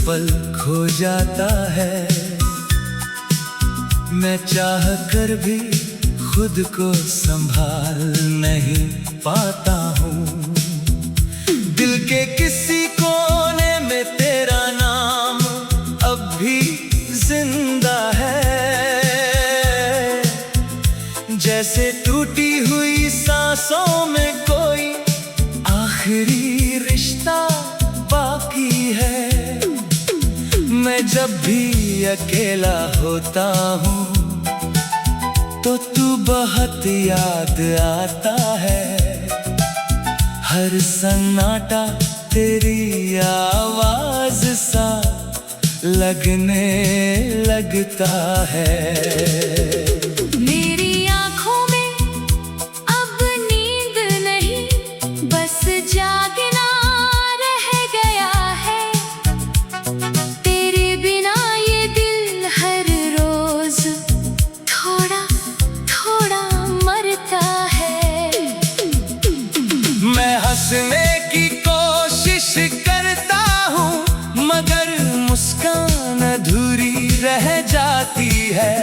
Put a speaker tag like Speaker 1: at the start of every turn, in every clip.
Speaker 1: पल खो जाता है। मैं चाह कर भी खुद को संभाल नहीं पाता हूँ। दिल के किसी कोने में तेरा नाम अब भी जिंदा है। जैसे टूटी हुई सांसों में कोई आखिरी रिश्ता बाकी है। मैं जब भी अकेला होता हूँ तो तू बहुत याद आता है। हर सन्नाटा तेरी आवाज सा लगने लगता है।
Speaker 2: मेरी आँखों में अब नींद नहीं, बस जागना रह गया है। तेरे बिना ये दिल हर रोज थोड़ा थोड़ा मरता है।
Speaker 1: मैं हंसने की कोशिश करता हूँ मगर मुस्कान अधूरी रह जाती है।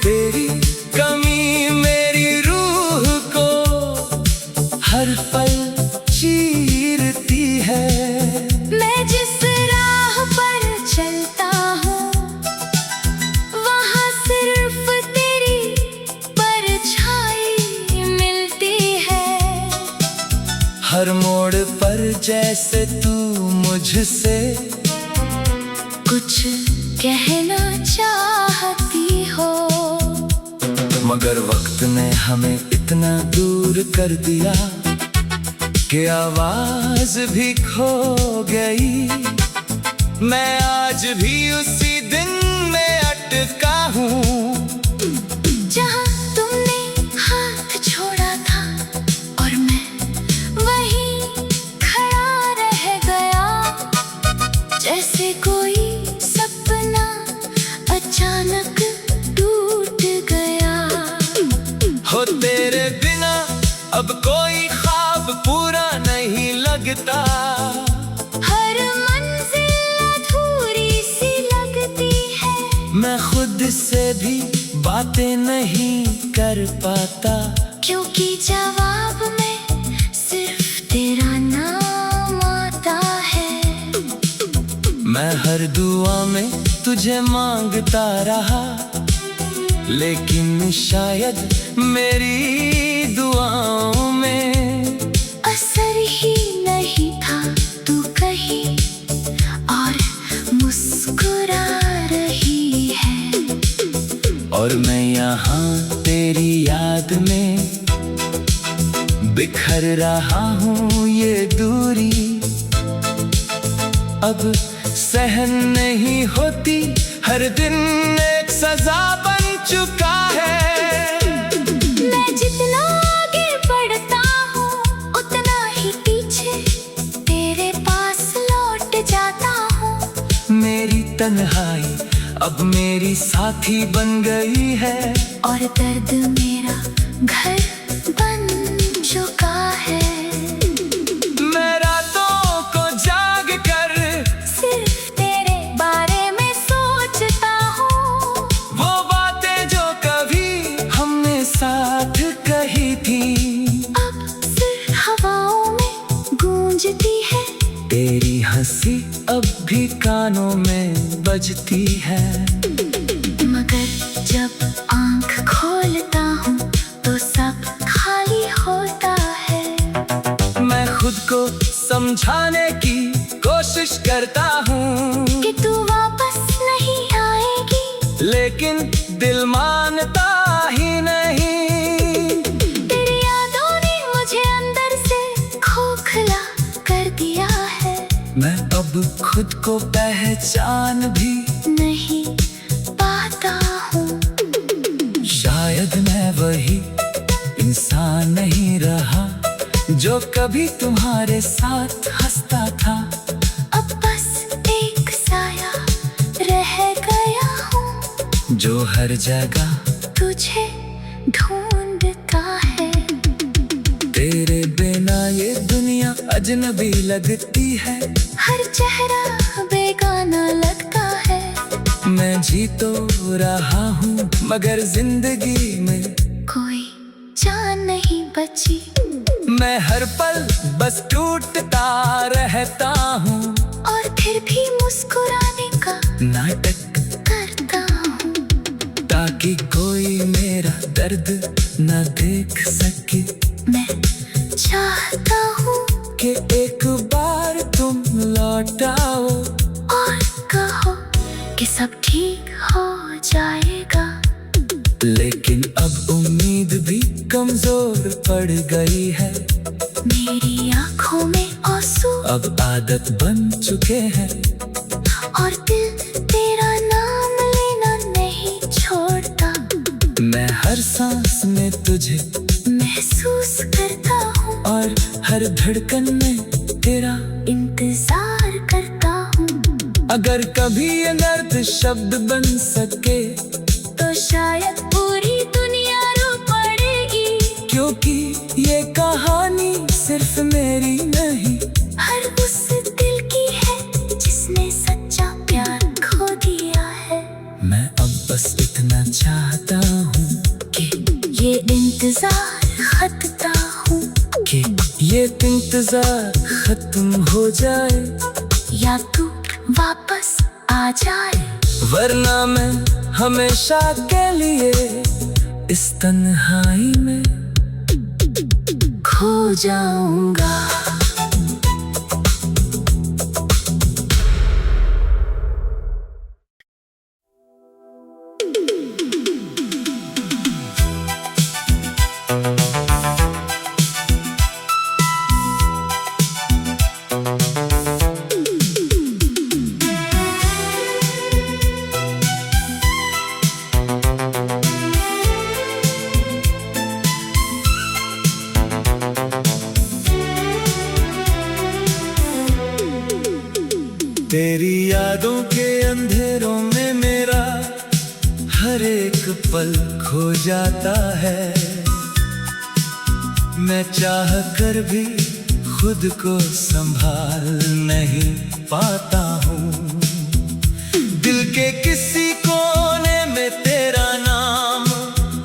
Speaker 1: तेरी कमी मेरी रूह को हर पल चीरती है।
Speaker 2: मैं जिस राह पर चलता हूँ वहाँ सिर्फ तेरी परछाई मिलती है।
Speaker 1: हर मोड़ पर जैसे तू मुझसे
Speaker 2: कुछ कहना चाहती हो,
Speaker 1: मगर वक्त ने हमें इतना दूर कर दिया कि आवाज भी खो गई। मैं आज भी उसी दिन में अटका हूँ
Speaker 2: जहाँ तुमने हाथ छोड़ा था और मैं वहीं खड़ा रह गया। जैसे कोई सपना अचानक टूट गया।
Speaker 1: हो तेरे बिना अब कोई ख्वाब पूरा नहीं लगता।
Speaker 2: हर मंजिल अधूरी सी लगती है।
Speaker 1: मैं खुद से भी बातें नहीं कर पाता
Speaker 2: क्योंकि जवाब में सिर्फ तेरा नाम आता है।
Speaker 1: मैं हर दुआ में तुझे मांगता रहा लेकिन शायद मेरी दुआओं में
Speaker 2: असर ही नहीं था। तू कहीं और मुस्कुरा रही है
Speaker 1: और मैं यहाँ तेरी याद में बिखर रहा हूँ। ये दूरी अब सहन नहीं होती। हर दिन एक सजा बन चुका है।
Speaker 2: मैं जितना आगे बढ़ता हूँ उतना ही पीछे तेरे पास लौट जाता हूँ।
Speaker 1: मेरी तन्हाई अब मेरी साथी बन गई है
Speaker 2: और दर्द मेरा घर बन चुका है।
Speaker 1: मैं रातों को जाग कर
Speaker 2: सिर्फ तेरे बारे में सोचता हूँ।
Speaker 1: वो बातें जो कभी हमने साथ कही थी
Speaker 2: अब सिर्फ हवाओं में गूंजती है।
Speaker 1: तेरी हंसी अब भी कानों में बजती है।
Speaker 2: मगर जब आँख खोलता हूँ तो सब खाली होता है।
Speaker 1: मैं खुद को समझाने की कोशिश करता हूँ
Speaker 2: कि तू वापस नहीं आएगी,
Speaker 1: लेकिन दिल मानता ही नहीं।
Speaker 2: तेरी यादों ने मुझे अंदर से खोखला कर दिया है।
Speaker 1: मैं अब खुद को पहचान भी
Speaker 2: नहीं पाता हूँ।
Speaker 1: शायद मैं वही इंसान नहीं रहा जो कभी तुम्हारे साथ हंसता था।
Speaker 2: अब बस एक साया रह गया हूँ
Speaker 1: जो हर जगह
Speaker 2: तुझे ढूंढता है।
Speaker 1: तेरे बिना ये दुनिया अजनबी लगती है।
Speaker 2: हर चेहरा न लगता है।
Speaker 1: मैं जी तो रहा हूँ मगर जिंदगी में
Speaker 2: कोई जान नहीं बची।
Speaker 1: मैं हर पल बस टूटता रहता हूँ
Speaker 2: और फिर भी मुस्कुराने का
Speaker 1: नाटक
Speaker 2: करता हूँ,
Speaker 1: ताकि कोई मेरा दर्द न देख सके।
Speaker 2: मैं चाहता हूँ
Speaker 1: कि एक बार तुम लौट आओ
Speaker 2: और कहो कि सब ठीक हो जाएगा।
Speaker 1: लेकिन अब उम्मीद भी कमजोर पड़ गई है।
Speaker 2: मेरी आंखों में आंसू
Speaker 1: अब आदत बन चुके हैं
Speaker 2: और दिल तेरा नाम लेना नहीं छोड़ता।
Speaker 1: मैं हर सांस में तुझे
Speaker 2: महसूस करता हूँ
Speaker 1: और हर धड़कन में तेरा
Speaker 2: इंतजार करता हूँ।
Speaker 1: अगर कभी ये दर्द शब्द बन सके
Speaker 2: तो शायद पूरी दुनिया रो पड़ेगी,
Speaker 1: क्योंकि ये कहानी सिर्फ मेरी नहीं,
Speaker 2: हर उस दिल की है जिसने सच्चा प्यार खो दिया है।
Speaker 1: मैं अब बस इतना चाहता हूँ
Speaker 2: कि ये इंतजार खत्ता हूँ,
Speaker 1: कि ये इंतजार खत्म हो जाए
Speaker 2: या तू वापस आ जाए,
Speaker 1: वरना मैं हमेशा के लिए इस तन्हाई में
Speaker 2: खो जाऊंगा।
Speaker 1: तेरी यादों के अंधेरों में मेरा हर एक पल खो जाता है। मैं चाह कर भी खुद को संभाल नहीं पाता हूँ। दिल के किसी कोने में तेरा नाम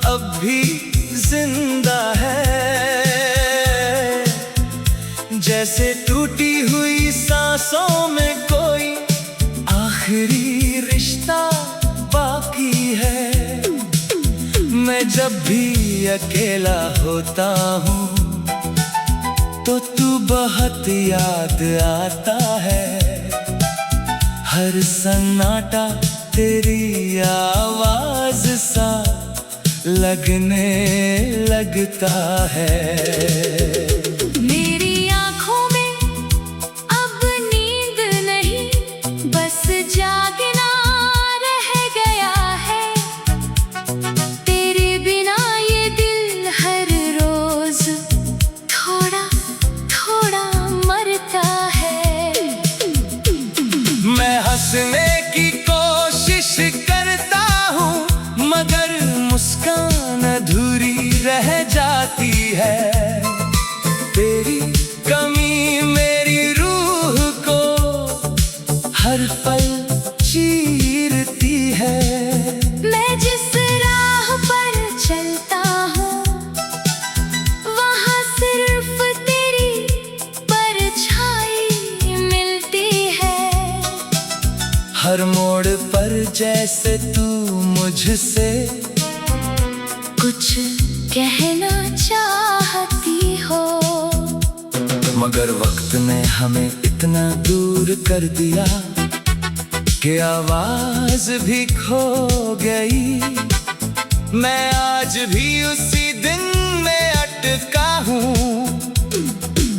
Speaker 1: अब भी जिंदा है, जैसे टूटी हुई सांसों में कोई आखिरी रिश्ता बाकी है। मैं जब भी अकेला होता हूँ तो तू बहुत याद आता है। हर सन्नाटा तेरी आवाज सा लगने लगता है।
Speaker 2: जागना रह गया है, तेरे बिना ये दिल हर रोज थोड़ा थोड़ा मरता है।
Speaker 1: मैं हंसने की कोशिश करता हूँ मगर मुस्कान अधूरी रह जाती है। तेरी कमी मेरी रूह को हर पल चीरती है।
Speaker 2: मैं जिस राह पर चलता हूँ वहाँ सिर्फ तेरी परछाई मिलती है।
Speaker 1: हर मोड़ पर जैसे तू मुझसे
Speaker 2: कुछ कहना चाहती हो,
Speaker 1: मगर वक्त ने हमें इतना दूर कर दिया कि आवाज भी खो गई। मैं आज भी उसी दिन में अटका हूँ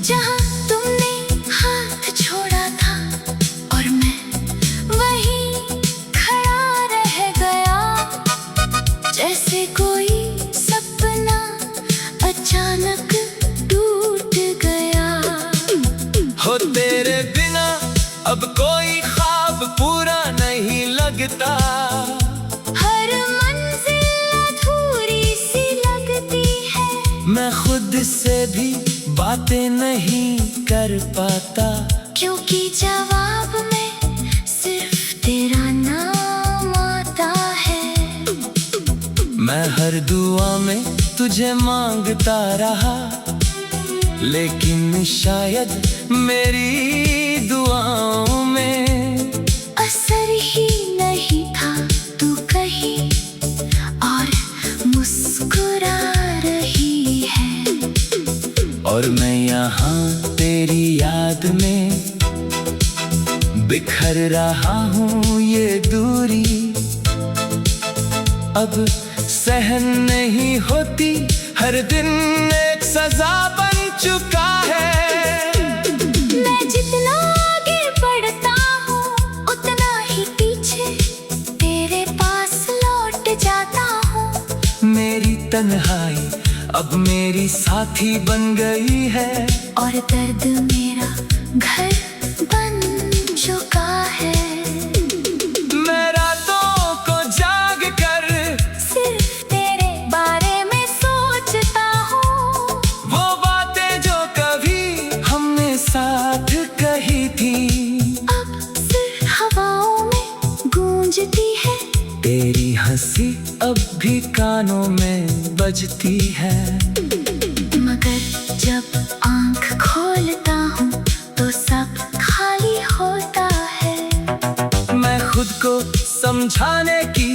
Speaker 2: जहाँ तुमने हाथ छोड़ा था और मैं वहीं खड़ा रह गया। जैसे कोई सपना अचानक टूट गया
Speaker 1: हो। तेरे बिना अब कोई ख्वाब पूरा नहीं लगता।
Speaker 2: हर मंजिल अधूरी सी लगती है।
Speaker 1: मैं खुद से भी बातें नहीं कर पाता,
Speaker 2: क्योंकि जवाब में सिर्फ
Speaker 1: मैं हर दुआ में तुझे मांगता रहा, लेकिन शायद मेरी दुआओं में
Speaker 2: असर ही नहीं था। तू कहीं और मुस्कुरा रही है,
Speaker 1: और मैं यहाँ तेरी याद में बिखर रहा हूँ ये दूरी। अब सहन नहीं होती, हर दिन एक सजा बन चुका है।
Speaker 2: मैं जितना आगे बढ़ता हूँ उतना ही पीछे तेरे पास लौट जाता हूँ।
Speaker 1: मेरी तन्हाई अब मेरी साथी बन गई है,
Speaker 2: और दर्द मेरा घर बन चुका है।
Speaker 1: मैं रातों को जाग कर
Speaker 2: सिर्फ तेरे बारे में सोचता हूँ।
Speaker 1: वो बातें जो कभी हमने साथ कही थी,
Speaker 2: अब सिर्फ हवाओं में गूंजती है।
Speaker 1: तेरी हंसी अब भी कानों में बजती है।
Speaker 2: मगर जब आंख खोलता हूँ तो सब खाली होता है।
Speaker 1: मैं खुद को समझाने की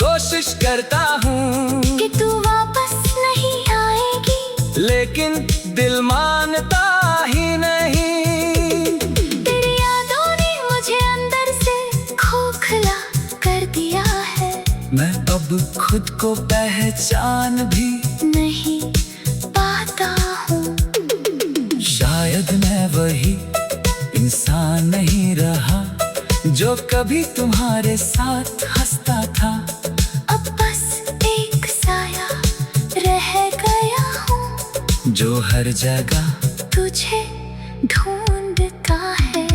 Speaker 1: कोशिश करता हूँ
Speaker 2: कि तू वापस नहीं आएगी,
Speaker 1: लेकिन दिल मानता ही नहीं।
Speaker 2: तेरी यादों ने मुझे अंदर से खोखला कर दिया है।
Speaker 1: मैं अब खुद को पहचान भी
Speaker 2: नहीं पाता हूँ।
Speaker 1: शायद मैं वही इंसान नहीं रहा जो कभी तुम्हारे साथ हंसता था।
Speaker 2: अब बस एक साया रह गया हूँ
Speaker 1: जो हर जगह
Speaker 2: तुझे ढूंढता है।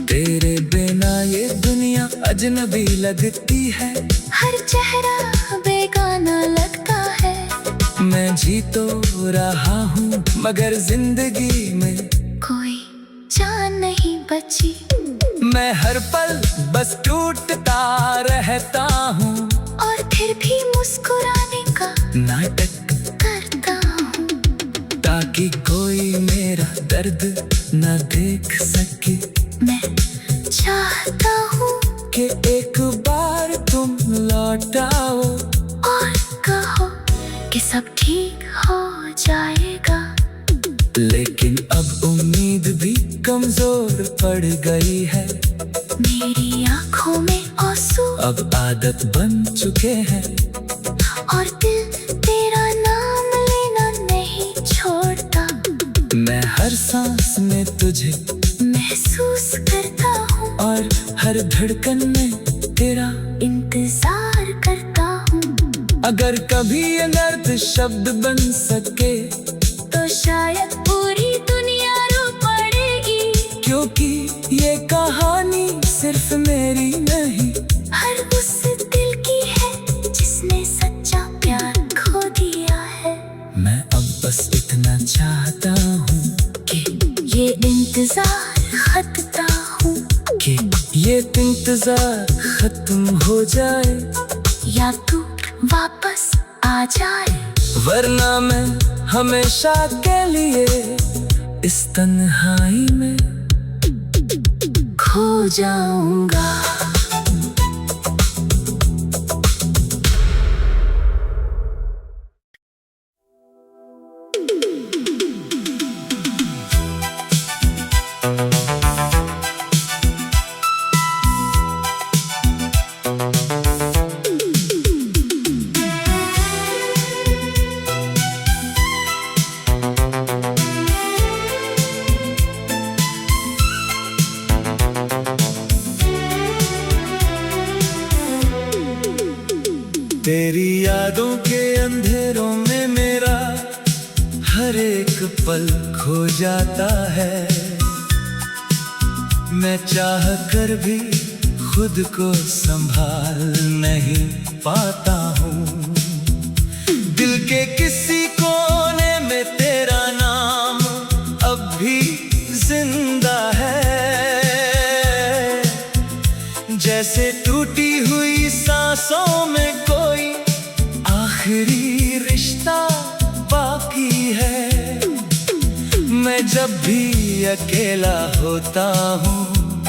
Speaker 1: तेरे बिना ये दुनिया अजनबी लगती है।
Speaker 2: हर चेहरा बेगाना लगता है।
Speaker 1: मैं जी तो रहा हूँ मगर जिंदगी में
Speaker 2: कोई जान नहीं बची।
Speaker 1: मैं हर पल बस टूटता रहता हूँ,
Speaker 2: और फिर भी मुस्कुराने का
Speaker 1: नाटक
Speaker 2: करता हूँ।
Speaker 1: ताकि कोई मेरा दर्द न देख सके।
Speaker 2: मैं चाहता हूँ
Speaker 1: कि एक बार तुम लौट आओ
Speaker 2: और कहो कि सब ठीक हो जाएगा।
Speaker 1: लेकिन अब उम्मीद भी कमजोर पड़ गई है।
Speaker 2: मेरी आंखों में आंसू
Speaker 1: अब आदत बन चुके हैं,
Speaker 2: और दिल तेरा नाम लेना नहीं छोड़ता।
Speaker 1: मैं हर सांस में तुझे
Speaker 2: महसूस करता हूँ,
Speaker 1: और हर धड़कन में तेरा।
Speaker 2: इंतजार करता हूँ।
Speaker 1: अगर कभी ये दर्द शब्द बन सके
Speaker 2: तो शायद पूरी दुनिया रो पड़ेगी।
Speaker 1: क्योंकि ये कहानी सिर्फ मेरी नहीं,
Speaker 2: हर उस दिल की है जिसने सच्चा प्यार खो दिया है।
Speaker 1: मैं अब बस इतना चाहता हूँ
Speaker 2: कि ये इंतजार खत्ता हूँ,
Speaker 1: कि ये इंतजार खत्म हो जाए,
Speaker 2: या तू वापस आ जाए।
Speaker 1: वरना मैं हमेशा के लिए इस तन्हाई में
Speaker 2: खो जाऊंगा।
Speaker 1: तेरी यादों के अंधेरों में मेरा हर एक पल खो जाता है। मैं चाह कर भी खुद को संभाल नहीं पाता हूँ। दिल के किसी कोने में तेरा नाम अब भी जिंदा है। जैसे टूटी हुई सांसों में कोई जब भी अकेला होता हूँ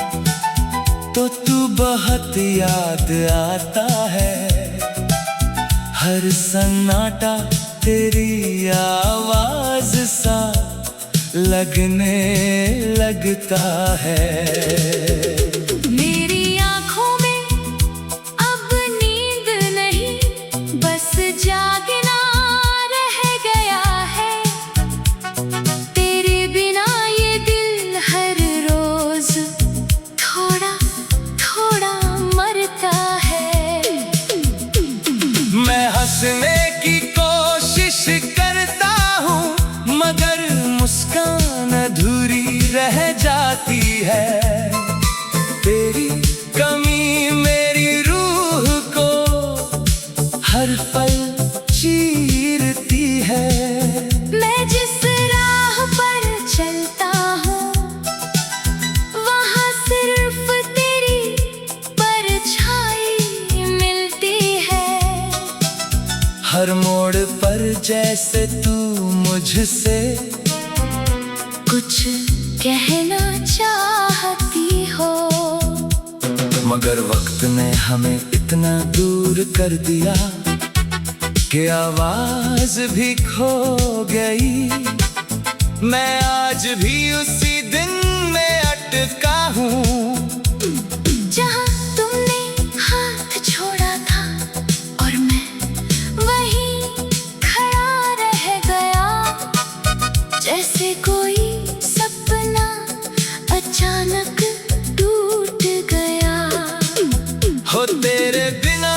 Speaker 1: तो तू बहुत याद आता है। हर सन्नाटा तेरी आवाज सा लगने लगता है।
Speaker 2: मेरी आँखों में अब नींद नहीं, बस जागना रह गया है। तेरे बिना ये दिल हर रोज थोड़ा थोड़ा मरता है।
Speaker 1: मैं हंसने की कोशिश करता हूँ मगर मुस्कान अधूरी रह जाती है। तेरी कमी मेरी रूह को हर पल चीरती है।
Speaker 2: मैं जिस राह पर चलता हूँ वहाँ सिर्फ तेरी परछाई मिलती है।
Speaker 1: हर मोड़ पर जैसे तू मुझसे
Speaker 2: कुछ कहना चाहती हो,
Speaker 1: मगर वक्त ने हमें इतना दूर कर दिया कि आवाज भी खो गई। मैं आज भी उसी दिन में अटका हूँ
Speaker 2: जहाँ तुमने हाथ छोड़ा था और मैं वहीं खड़ा रह गया। जैसे कोई सपना अचानक टूट गया
Speaker 1: हो। तेरे बिना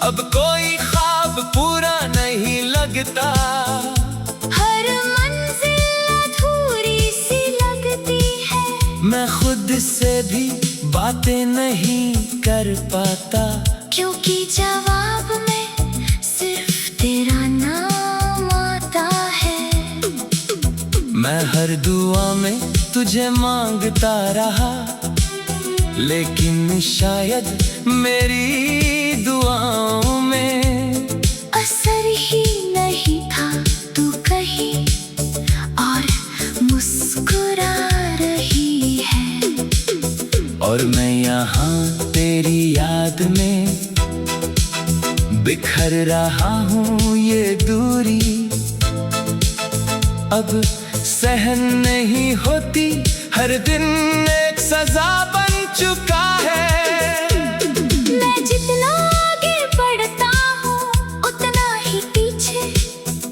Speaker 1: अब कोई ख्वाब पूरा नहीं लगता।
Speaker 2: हर मंजिल अधूरी सी लगती है।
Speaker 1: मैं खुद से भी बातें नहीं कर पाता
Speaker 2: क्योंकि जवाब में सिर्फ तेरा नाम आता है।
Speaker 1: मैं हर दुआ में तुझे मांगता रहा लेकिन शायद मेरी दुआओं में
Speaker 2: असर ही नहीं था। तू कहीं और मुस्कुरा रही है
Speaker 1: और मैं यहाँ तेरी याद में बिखर रहा हूँ। ये दूरी अब सहन नहीं होती। हर दिन एक सजा बन चुका है।
Speaker 2: मैं जितना आगे बढ़ता हूँ उतना ही पीछे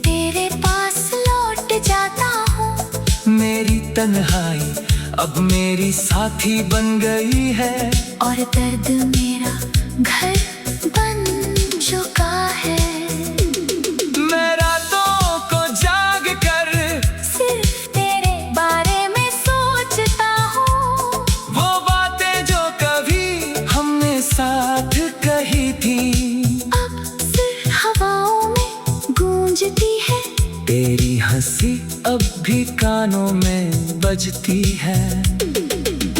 Speaker 2: तेरे पास लौट जाता हूँ।
Speaker 1: मेरी तन्हाई अब मेरी साथी बन गई है
Speaker 2: और दर्द मेरा घर बन चुका है।
Speaker 1: मैं रातों को जाग कर
Speaker 2: सिर्फ तेरे बारे में सोचता हूँ।
Speaker 1: वो बातें जो कभी हमने साथ कही थी
Speaker 2: अब सिर्फ हवाओं में गूंजती है।
Speaker 1: तेरी हंसी अब भी कानों में बजती है।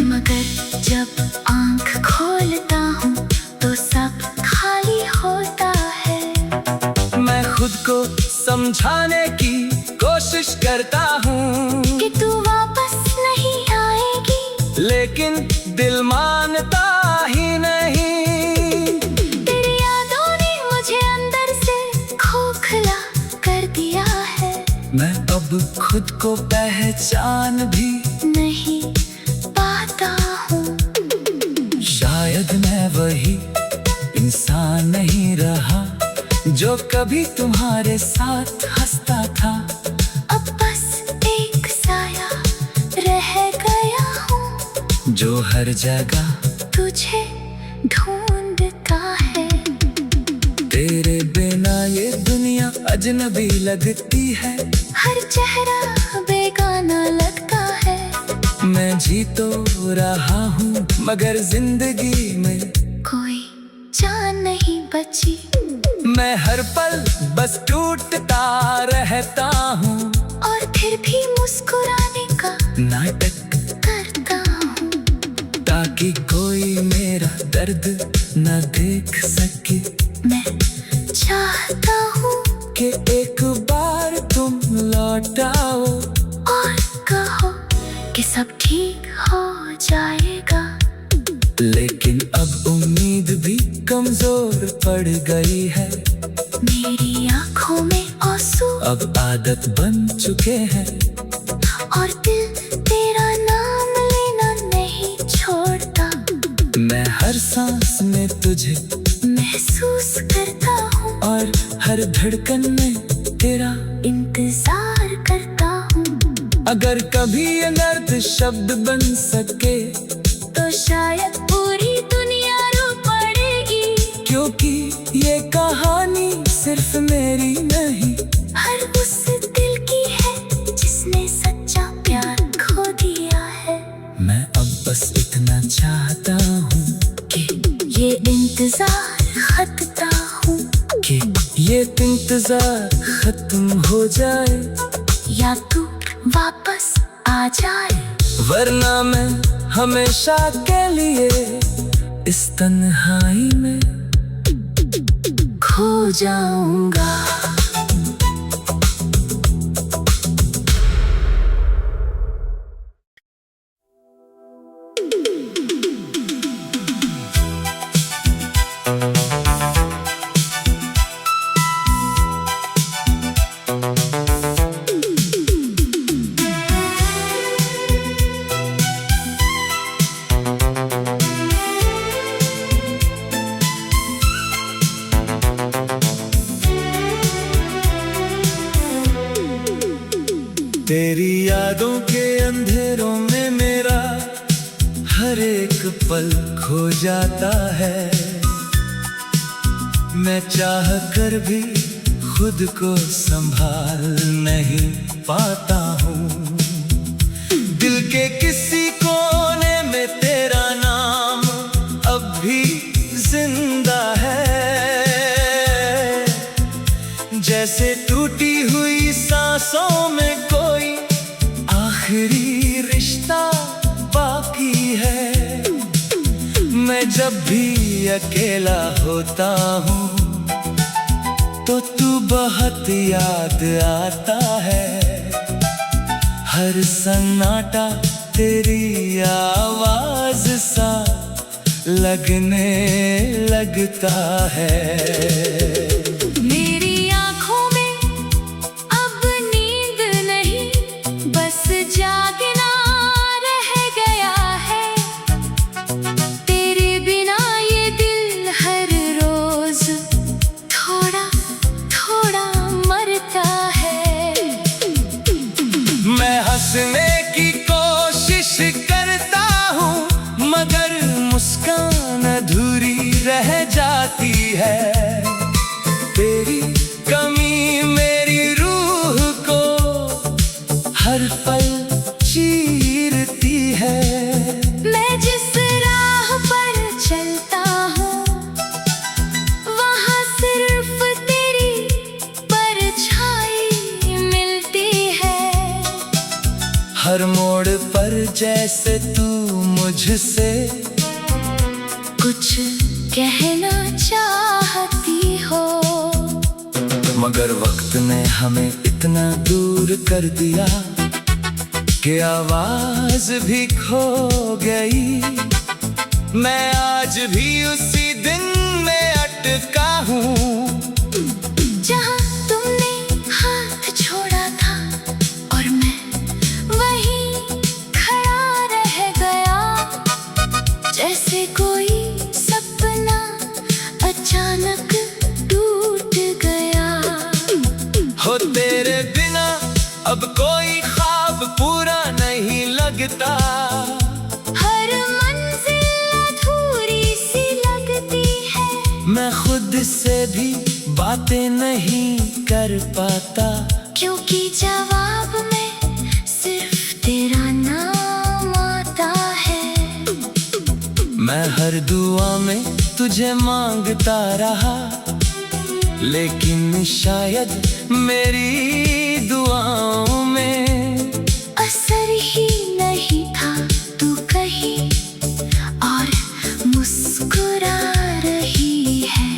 Speaker 2: मगर जब आँख खोलता हूँ तो सब खाली होता है।
Speaker 1: मैं खुद को समझाने की कोशिश करता हूँ
Speaker 2: कि तू वापस नहीं आएगी,
Speaker 1: लेकिन दिल मानता ही नहीं।
Speaker 2: तेरी यादों ने मुझे अंदर से खोखला कर दिया है।
Speaker 1: मैं अब खुद को पहचान भी
Speaker 2: नहीं पाता हूँ।
Speaker 1: शायद मैं वही इंसान नहीं रहा जो कभी तुम्हारे साथ हंसता था।
Speaker 2: अब बस एक साया रह गया हूँ
Speaker 1: जो हर जगह
Speaker 2: तुझे ढूंढता है।
Speaker 1: तेरे बिना ये दुनिया अजनबी लगती है।
Speaker 2: हर चेहरा बेगाना लगता है।
Speaker 1: मैं जी तो रहा हूँ मगर जिंदगी में
Speaker 2: कोई जान नहीं बची।
Speaker 1: मैं हर पल बस टूटता रहता हूँ
Speaker 2: और फिर भी मुस्कुराने का
Speaker 1: नाटक
Speaker 2: करता हूँ
Speaker 1: ताकि कोई मेरा दर्द न देख सके।
Speaker 2: मैं चाहता हूँ
Speaker 1: कि एक बार तुम लौट आओ
Speaker 2: और कहो हो जाएगा।
Speaker 1: लेकिन अब उम्मीद भी कमजोर पड़ गई है।
Speaker 2: मेरी आंखों में आंसू
Speaker 1: अब आदत बन चुके हैं।
Speaker 2: और दिल तेरा नाम लेना नहीं छोड़ता।
Speaker 1: मैं हर सांस में तुझे
Speaker 2: महसूस करता हूँ
Speaker 1: और हर धड़कन में तेरा
Speaker 2: इंतजार करता हूँ।
Speaker 1: अगर कभी अनर्थ शब्द बन सके
Speaker 2: तो शायद पूरी दुनिया रो पड़ेगी।
Speaker 1: क्योंकि ये कहानी सिर्फ मेरी नहीं,
Speaker 2: हर उस दिल की है जिसने सच्चा प्यार खो दिया है।
Speaker 1: मैं अब बस इतना चाहता हूँ
Speaker 2: कि ये इंतजार खत्ता हूँ,
Speaker 1: कि ये इंतजार खत्म हो जाए
Speaker 2: या तू वापस आ जाए।
Speaker 1: वरना मैं हमेशा के लिए इस तन्हाई में
Speaker 2: खो जाऊंगा।
Speaker 1: तेरी यादों के अंधेरों में मेरा हर एक पल खो जाता है। मैं चाह कर भी खुद को संभाल नहीं पाता हूँ। दिल के किसी कोने में तेरा नाम अब भी जिंदा है। जैसे टूटी हुई सांसों में कोई आखिरी रिश्ता बाकी है। मैं जब भी अकेला होता हूँ तो तू बहुत याद आता है। हर सन्नाटा तेरी आवाज सा लगने लगता है।
Speaker 2: मेरी आंखों में अब नींद नहीं, बस जागना रह गया है। तेरे बिना ये दिल हर रोज थोड़ा थोड़ा मरता है।
Speaker 1: मैं हंसने की कोशिश करता हूँ मगर मुस्कान अधूरी रह जाती है। तेरी कमी मेरी रूह को हर पल चीरती है।
Speaker 2: मैं जिस राह पर चलता हूँ वहाँ सिर्फ तेरी परछाई मिलती है।
Speaker 1: हर मोड़ पर जैसे तू मुझसे
Speaker 2: कुछ कहना चाहती हो,
Speaker 1: मगर वक्त ने हमें इतना दूर कर दिया कि आवाज भी खो गई। मैं आज भी उसी दिन में अटका हूँ
Speaker 2: जहाँ तुमने हाथ छोड़ा था और मैं वहीं खड़ा रह गया। जैसे कोई सपना अचानक टूट गया
Speaker 1: हो। तेरे बिना अब कोई ख्वाब पूरा नहीं लगता।
Speaker 2: हर मंजिल अधूरी सी लगती है।
Speaker 1: मैं खुद से भी बातें नहीं कर पाता
Speaker 2: क्योंकि जवाब में सिर्फ तेरा नाम आता है।
Speaker 1: मैं हर दुआ में तुझे मांगता रहा, लेकिन शायद मेरी दुआओं में
Speaker 2: असर ही नहीं था। तू कहीं और मुस्कुरा रही है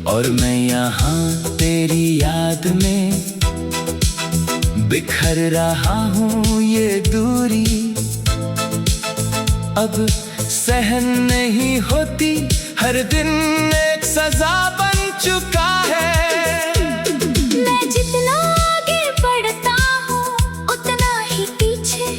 Speaker 1: और मैं यहाँ तेरी याद में बिखर रहा हूँ। ये दूरी अब सहन नहीं होती, हर दिन एक सजा बन चुका है।
Speaker 2: मैं जितना आगे बढ़ता हूँ उतना ही पीछे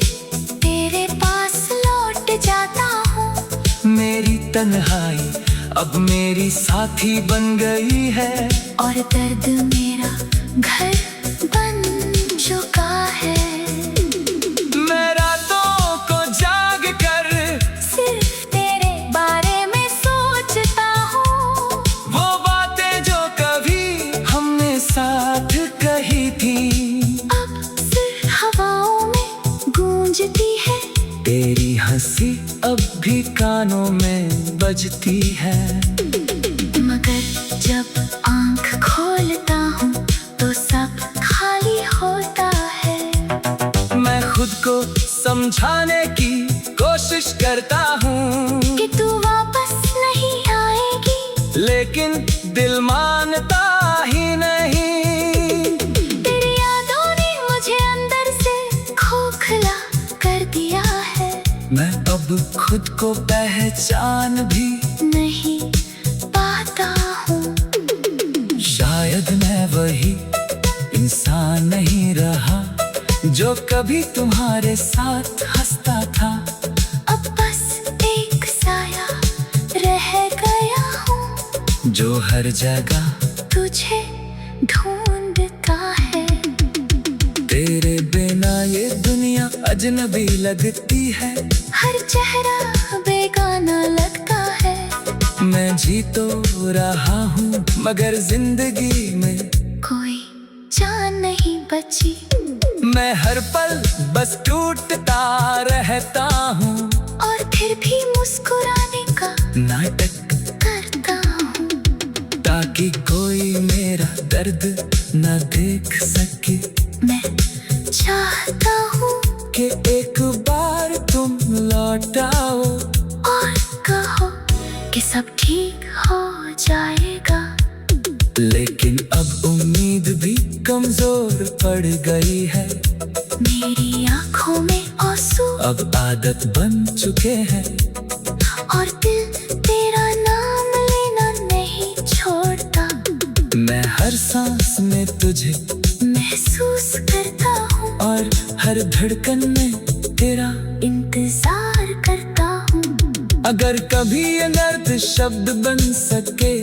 Speaker 2: तेरे पास लौट जाता हूँ।
Speaker 1: मेरी तन्हाई अब मेरी साथी बन गई है,
Speaker 2: और दर्द मेरा घर बन चुका है।
Speaker 1: मैं रातों को जाग कर
Speaker 2: सिर्फ तेरे बारे में सोचता हूँ।
Speaker 1: वो बातें जो कभी हमने साथ कही थी,
Speaker 2: अब सिर्फ हवाओं में गूंजती है।
Speaker 1: तेरी हंसी अब भी कानों में बजती है।
Speaker 2: मगर जब आंख खोलता हूँ तो सब खाली होता है।
Speaker 1: मैं खुद को समझाने की कोशिश करता हूँ
Speaker 2: कि तू वापस नहीं आएगी,
Speaker 1: लेकिन दिल मानता ही नहीं।
Speaker 2: तेरी यादों ने मुझे अंदर से खोखला कर दिया है।
Speaker 1: मैं अब खुद को पहचान भी
Speaker 2: नहीं पाता हूँ।
Speaker 1: शायद मैं वही इंसान नहीं रहा जो कभी तुम्हारे साथ हंसता था।
Speaker 2: अब बस एक साया रह गया हूँ
Speaker 1: जो हर जगह
Speaker 2: तुझे ढूंढता है।
Speaker 1: तेरे बिना ये दुनिया अजनबी लगती है।
Speaker 2: हर चेहरा बेगाना लगता है।
Speaker 1: मैं जी तो रहा हूँ मगर जिंदगी में
Speaker 2: कोई जान नहीं बची।
Speaker 1: मैं हर पल बस टूटता रहता हूँ,
Speaker 2: और फिर भी मुस्कुराने का
Speaker 1: नाटक
Speaker 2: करता हूँ।
Speaker 1: ताकि कोई मेरा दर्द न देख सके।
Speaker 2: मैं चाहता हूँ
Speaker 1: कि एक बार तुम लौट आओ
Speaker 2: और कहो कि सब ठीक हो जाएगा।
Speaker 1: लेकिन अब उम्मीद भी कमजोर पड़ गई है।
Speaker 2: मेरी आंखों में आंसू
Speaker 1: अब आदत बन चुके हैं।
Speaker 2: और दिल तेरा नाम लेना नहीं छोड़ता।
Speaker 1: मैं हर सांस में तुझे
Speaker 2: महसूस करता हूँ
Speaker 1: और हर धड़कन में तेरा।
Speaker 2: इंतजार करता हूँ।
Speaker 1: अगर कभी ये दर्द शब्द बन सके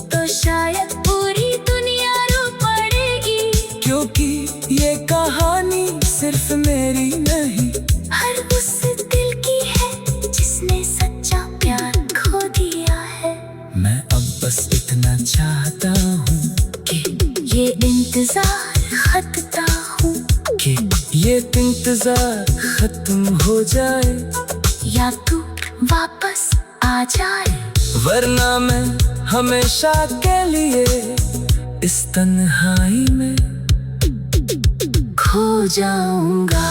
Speaker 2: तो शायद पूरी दुनिया रो पड़ेगी।
Speaker 1: क्योंकि ये कहानी सिर्फ मेरी नहीं,
Speaker 2: हर उस दिल की है जिसने सच्चा प्यार खो दिया है।
Speaker 1: मैं अब बस इतना चाहता हूँ
Speaker 2: कि ये इंतजार खत्ता हूँ।
Speaker 1: कि ये इंतजार खत्म हो जाए,
Speaker 2: या तू वापस आ जाए।
Speaker 1: वरना मैं हमेशा के लिए इस तन्हाई में
Speaker 2: खो जाऊंगा।